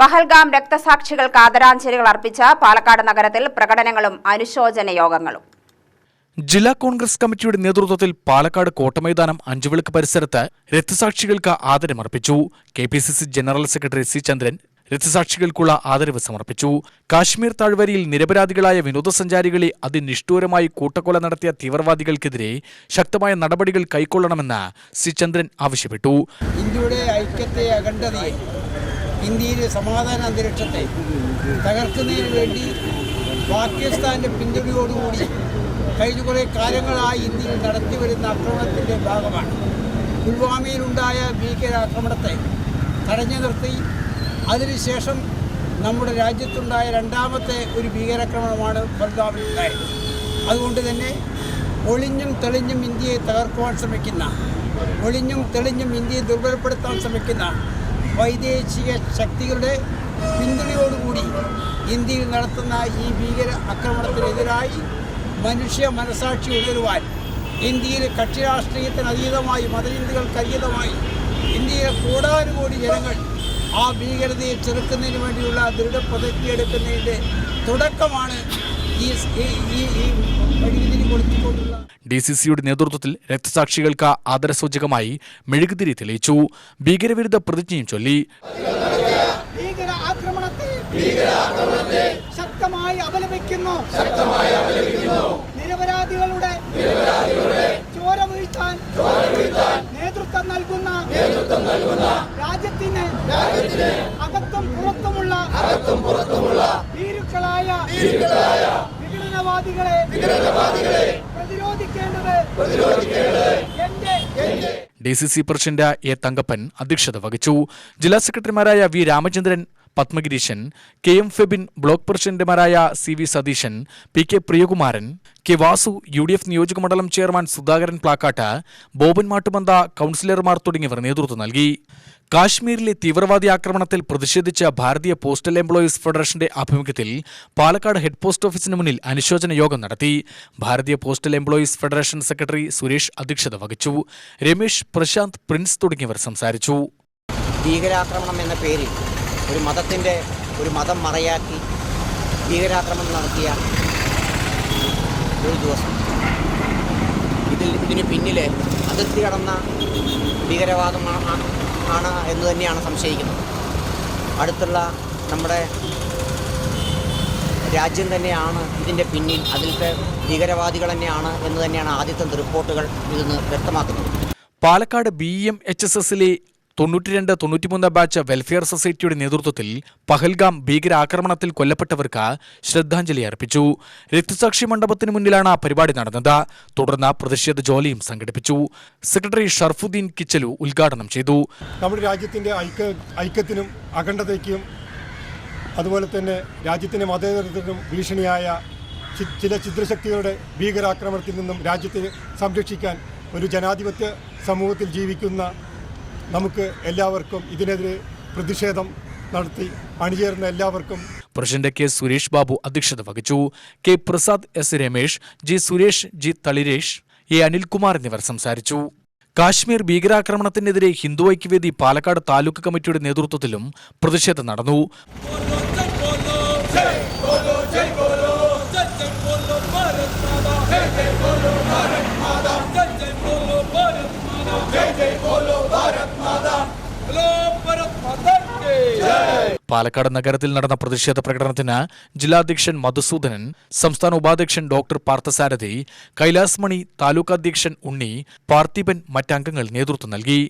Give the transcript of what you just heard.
പഹൽഗാം രക്തസാക്ഷികൾക്ക് ആദരാഞ്ജലികൾ അർപ്പിച്ച പാലക്കാട് നഗരത്തിൽ പ്രകടനങ്ങളും അനുശോചന യോഗങ്ങളും. ജില്ലാ കോൺഗ്രസ് കമ്മിറ്റിയുടെ നേതൃത്വത്തിൽ പാലക്കാട് കോട്ടമൈതാനം അഞ്ചുവിളക്ക് പരിസരത്ത് രക്തസാക്ഷികൾക്ക് ആദരമർപ്പിച്ചു. KPCC general secretary C. ചന്ദ്രൻ രക്തസാക്ഷികൾക്കുള്ള ആദരവ് സമർപ്പിച്ചു. കാശ്മീർ താഴ്വരയിൽ നിരപരാധികളായ വിനോദസഞ്ചാരികളെ അതിനിഷ്ഠൂരമായി കൂട്ടക്കൊല നടത്തിയ തീവ്രവാദികൾക്കെതിരെ ശക്തമായ നടപടികൾ കൈക്കൊള്ളണമെന്ന് C. ചന്ദ്രൻ ആവശ്യപ്പെട്ടു. ഇന്ത്യയുടെ ഐക്യത്തെ, അഖണ്ഡതയെ, ഇന്ത്യയിലെ സമാധാന അന്തരീക്ഷത്തെ തകർക്കുന്നതിന് വേണ്ടി പാകിസ്ഥാന്റെ പിന്തുണയോടുകൂടി കഴിഞ്ഞ കുറേ കാലങ്ങളായി ഇന്ത്യയിൽ നടത്തിവരുന്ന ആക്രമണത്തിൻ്റെ ഭാഗമാണ്. പുൽവാമയിലുണ്ടായ ഭീകരാക്രമണത്തെ തടഞ്ഞു നിർത്തി അതിനുശേഷം നമ്മുടെ രാജ്യത്തുണ്ടായ രണ്ടാമത്തെ ഒരു ഭീകരാക്രമണമാണ് പഹൽഗാമിലുണ്ടായത്. അതുകൊണ്ട് തന്നെ ഒളിഞ്ഞും തെളിഞ്ഞും ഇന്ത്യയെ തകർക്കുവാൻ ശ്രമിക്കുന്ന, ഒളിഞ്ഞും തെളിഞ്ഞും ഇന്ത്യയെ ദുർബലപ്പെടുത്താൻ ശ്രമിക്കുന്ന വൈദേശിക ശക്തികളുടെ പിന്തുണയോടുകൂടി ഇന്ത്യയിൽ നടത്തുന്ന ഈ ഭീകര ആക്രമണത്തിനെതിരായി മനുഷ്യ മനസാക്ഷി ഉണരുവാൻ ഇന്ത്യയിലെ കക്ഷി രാഷ്ട്രീയത്തിന് അതീതമായി, മതചിന്തകൾക്ക് അതീതമായി ഇന്ത്യയിലെ കോടാനുകോടി ജനങ്ങൾ ആ ഭീകരതയെ ചെറുക്കുന്നതിന് വേണ്ടിയുള്ള ദൃഢപ്രതിജ്ഞയെടുക്കുന്നതിൻ്റെ തുടക്കമാണ് ഈ മെഴുകുതിരി കൊളുത്തിക്കൊണ്ടുള്ള. DCCയുടെ നേതൃത്വത്തിൽ രക്തസാക്ഷികൾക്ക് ആദരസൂചകമായി മെഴുകുതിരി തെളിയിച്ചു. ഭീകരവിരുദ്ധ പ്രതിജ്ഞയും ചൊല്ലി. ശക്തമായി അപലപിക്കുന്നു. നിരപരാധികളുടെ ചോര വീഴ്ത്താൻ നേതൃത്വം നൽകുന്ന രാജ്യത്തിന് അകത്തും പുറത്തുമുള്ള ഭീരുക്കളായ വിഘടനവാദികളെ പ്രതിരോധിക്കേണ്ടത് DCC പ്രസിഡന്റ് A. തങ്കപ്പൻ അധ്യക്ഷത വഹിച്ചു. ജില്ലാ സെക്രട്ടറിമാരായ V. Ramachandran, Padmagireesan, KM Febin, block പ്രസിഡന്റുമാരായ CV Satheesan, PK Priyakumaran, K. Vasu, UDF നിയോജകമണ്ഡലം ചെയർമാൻ സുധാകരൻ പ്ലാക്കാട്ട്, ബോബൻ മാട്ടുമന്ത, കൗൺസിലർമാർ തുടങ്ങിയവർ നേതൃത്വം നൽകി. കാശ്മീരിലെ തീവ്രവാദി ആക്രമണത്തിൽ പ്രതിഷേധിച്ച ഭാരതീയ പോസ്റ്റൽ എംപ്ലോയീസ് ഫെഡറേഷന്റെ ആഭിമുഖ്യത്തിൽ പാലക്കാട് ഹെഡ് പോസ്റ്റ് ഓഫീസിന് മുന്നിൽ അനുശോചന യോഗം നടത്തി. ഭാരതീയ postal employees federation secretary Suresh അധ്യക്ഷത വഹിച്ചു. രമേശ്, പ്രശാന്ത്, പ്രിൻസ് തുടങ്ങിയവർ സംസാരിച്ചു. ഭീകരാക്രമണം എന്ന പേരിൽ ഒരു മതം മറയാക്കി ഭീകരാക്രമണം നടത്തിയ ഒരു ദിവസം, ഇതിന് പിന്നിൽ അതിർത്തി കടന്ന ഭീകരവാദമാണ് എന്ന് തന്നെയാണ് സംശയിക്കുന്നത്. അടുത്തുള്ള നമ്മുടെ രാജ്യം തന്നെയാണ് ഇതിൻ്റെ പിന്നിൽ, അതിലത്തെ ഭീകരവാദികൾ തന്നെയാണ് എന്ന് തന്നെയാണ് ആദ്യത്തെ റിപ്പോർട്ടുകൾ ഇതിന് വ്യക്തമാക്കുന്നത്. പാലക്കാട് BEMHSSലെ 92-93 ബാച്ച് വെൽഫെയർ സൊസൈറ്റിയുടെ നേതൃത്വത്തിൽ പഹൽഗാം ഭീകരാക്രമണത്തിൽ കൊല്ലപ്പെട്ടവർക്ക് ശ്രദ്ധാഞ്ജലി അർപ്പിച്ചു. രക്തസാക്ഷി മണ്ഡപത്തിന് മുന്നിലാണ് പരിപാടി നടന്നത്. തുടർന്ന് പ്രതിഷേധ ജോലിയും സംഘടിപ്പിച്ചു. സെക്രട്ടറി ഷർഫുദ്ദീൻ കിച്ചലു ഉദ്ഘാടനം ചെയ്തു. നമ്മുടെ രാജ്യത്തിൻ്റെ ഐക്യത്തിനും അഖണ്ഡതയ്ക്കും അതുപോലെ തന്നെ രാജ്യത്തിൻ്റെ മതേതരത്വത്തിനും ഭീഷണിയായ ചില ചിദ്രശക്തികളുടെ ഭീകരാക്രമണത്തിൽ നിന്നും രാജ്യത്തെ സംരക്ഷിക്കാൻ ഒരു ജനാധിപത്യ സമൂഹത്തിൽ ജീവിക്കുന്ന നമുക്ക് എല്ലാവർക്കും ഇതിനെതിരെ പ്രതിഷേധം നടത്തി അണിചേർന്ന എല്ലാവർക്കും. President K. സുരേഷ് ബാബു അധ്യക്ഷത വഹിച്ചു. K. Prasad, S. Ramesh, G. Suresh, G. തളിരേഷ്, A. Anilkumar എന്നിവർ സംസാരിച്ചു. കാശ്മീർ ഭീകരാക്രമണത്തിനെതിരെ ഹിന്ദു ഐക്യവേദി പാലക്കാട് താലൂക്ക് കമ്മിറ്റിയുടെ നേതൃത്വത്തിലും പ്രതിഷേധം നടന്നു. പാലക്കാട് നഗരത്തിൽ നടന്ന പ്രതിഷേധ പ്രകടനത്തിന് ജില്ലാധ്യക്ഷൻ മധുസൂദനൻ, സംസ്ഥാന ഉപാധ്യക്ഷൻ ഡോക്ടർ പാർത്ഥസാരഥി, കൈലാസ് മണി, താലൂക്ക് അധ്യക്ഷൻ ഉണ്ണി, പാർത്ഥിപൻ മറ്റംഗങ്ങൾ നേതൃത്വം നൽകി.